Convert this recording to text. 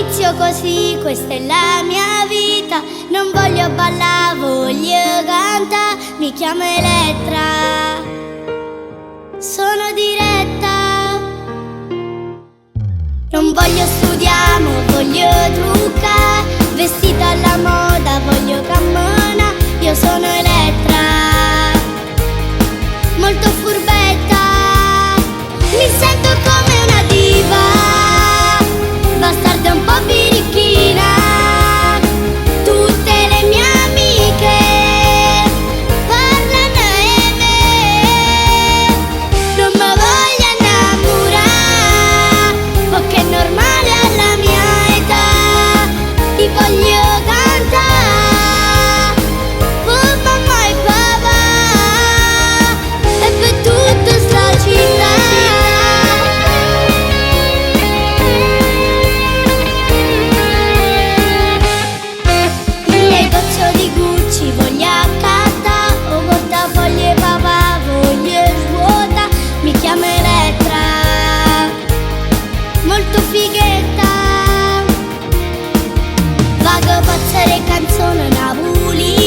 inizio così, questa è la mia vita. Non voglio ballare, voglio cantare. Mi chiamo Elettra, sono diretta. Non voglio studiare, ma voglio truccare. Vestita alla moda, voglio camminare. Io sono Elettra, molto furbetta. Mi sento come una diva, bastarda un po' birichina. Tutte le mie amiche parlano di me. Non mi voglio innamorare, perché è normale alla mia età. Ti voglio cantare per mamma e papà e per tutta sta città. Mille gocce di Gucci voglio accattare, o portafogli papà voglio svuota. Mi chiamo Elettra, molto fighetta. Vago pazza le canzoni Napoli,